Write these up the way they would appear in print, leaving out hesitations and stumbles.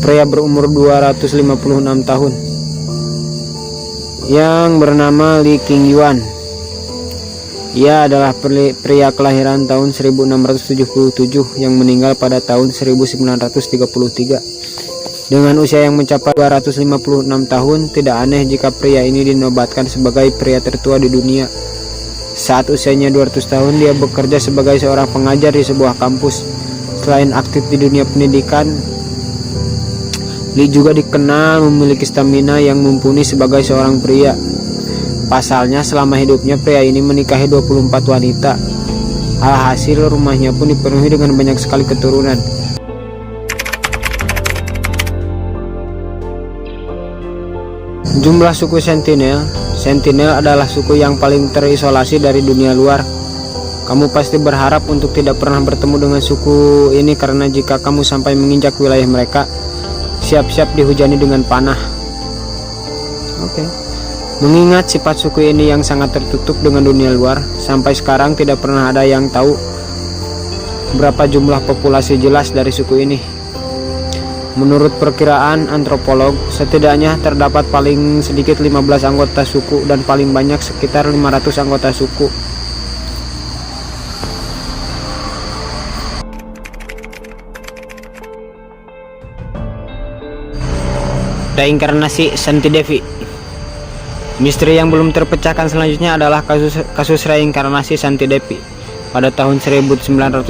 pria berumur 256 tahun yang bernama Li Qingyuan. Ia adalah pria kelahiran tahun 1677 yang meninggal pada tahun 1933. Dengan usia yang mencapai 256 tahun, tidak aneh jika pria ini dinobatkan sebagai pria tertua di dunia. Saat usianya 200 tahun, dia bekerja sebagai seorang pengajar di sebuah kampus. Selain aktif di dunia pendidikan, Li juga dikenal memiliki stamina yang mumpuni sebagai seorang pria. Pasalnya, selama hidupnya pria ini menikahi 24 wanita. Alhasil, rumahnya pun dipenuhi dengan banyak sekali keturunan. Jumlah suku Sentinel. Sentinel adalah suku yang paling terisolasi dari dunia luar. Kamu pasti berharap untuk tidak pernah bertemu dengan suku ini, karena jika kamu sampai menginjak wilayah mereka, siap-siap dihujani dengan panah. Mengingat sifat suku ini yang sangat tertutup dengan dunia luar, sampai sekarang tidak pernah ada yang tahu berapa jumlah populasi jelas dari suku ini. Menurut perkiraan antropolog, setidaknya terdapat paling sedikit 15 anggota suku dan paling banyak sekitar 500 anggota suku. Reinkarnasi Santi Devi. Misteri yang belum terpecahkan selanjutnya adalah kasus reinkarnasi Santi Devi. Pada tahun 1930,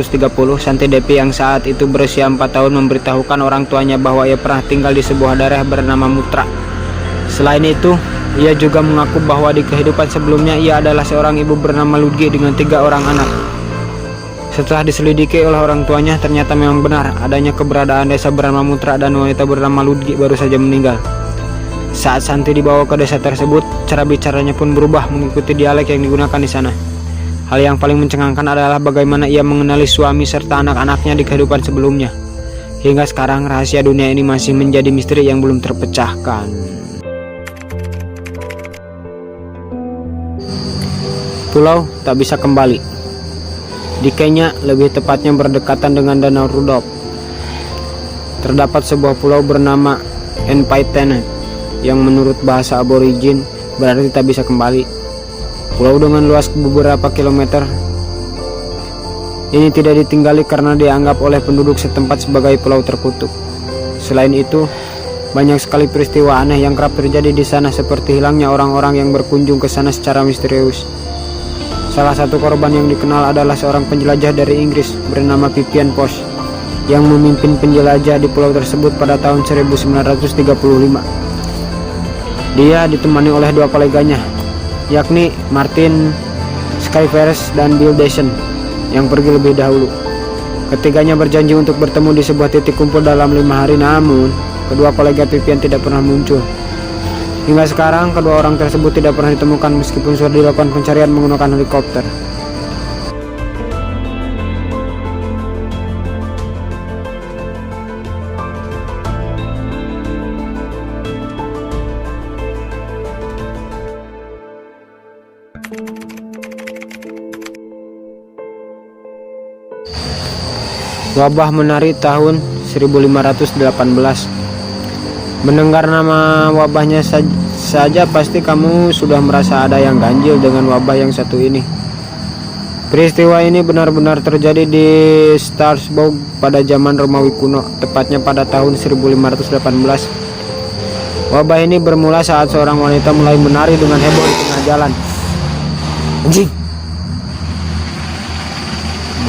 Santi Devi yang saat itu berusia 4 tahun memberitahukan orang tuanya bahwa ia pernah tinggal di sebuah daerah bernama Mutra. Selain itu, ia juga mengaku bahwa di kehidupan sebelumnya ia adalah seorang ibu bernama Ludgi dengan 3 orang anak. Setelah diselidiki oleh orang tuanya, ternyata memang benar adanya keberadaan desa bernama Mutra dan wanita bernama Ludgi baru saja meninggal. Saat Santi dibawa ke desa tersebut, cara bicaranya pun berubah mengikuti dialek yang digunakan di sana. Hal yang paling mencengangkan adalah bagaimana ia mengenali suami serta anak-anaknya di kehidupan sebelumnya. Hingga sekarang rahasia dunia ini masih menjadi misteri yang belum terpecahkan. Pulau tak bisa kembali. Di Kenya, lebih tepatnya berdekatan dengan Danau Rudolf, terdapat sebuah pulau bernama Enpitanet yang menurut bahasa aborigin berarti tak bisa kembali. Pulau dengan luas beberapa kilometer ini tidak ditinggali karena dianggap oleh penduduk setempat sebagai pulau terkutuk. Selain itu, banyak sekali peristiwa aneh yang kerap terjadi di sana, seperti hilangnya orang-orang yang berkunjung ke sana secara misterius. Salah satu korban yang dikenal adalah seorang penjelajah dari Inggris bernama Vivian Posh yang memimpin penjelajah di pulau tersebut pada tahun 1935. Dia ditemani oleh 2 koleganya, yakni Martin Skyferes dan Bill Dyson, yang pergi lebih dahulu. Ketiganya berjanji untuk bertemu di sebuah titik kumpul dalam 5 hari, namun kedua kolega Vivian tidak pernah muncul. Hingga sekarang, kedua orang tersebut tidak pernah ditemukan meskipun sudah dilakukan pencarian menggunakan helikopter. Wabah menari tahun 1518. Mendengar nama wabahnya saja pasti kamu sudah merasa ada yang ganjil dengan wabah yang satu ini. Peristiwa ini benar-benar terjadi di Strasbourg pada zaman Romawi kuno, tepatnya pada tahun 1518. Wabah ini bermula saat seorang wanita mulai menari dengan heboh di tengah jalan. Anjing,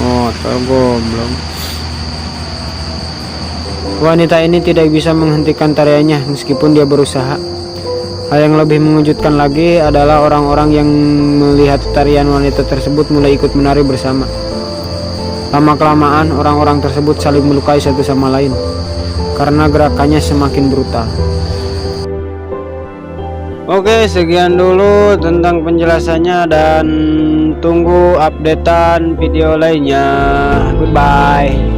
motor goblok. Wanita ini tidak bisa menghentikan tariannya meskipun dia berusaha. Hal yang lebih mengejutkan lagi adalah orang-orang yang melihat tarian wanita tersebut mulai ikut menari bersama. Lama-kelamaan orang-orang tersebut saling melukai satu sama lain karena gerakannya semakin brutal. Oke, sekian dulu tentang penjelasannya dan tunggu updatean video lainnya. Goodbye.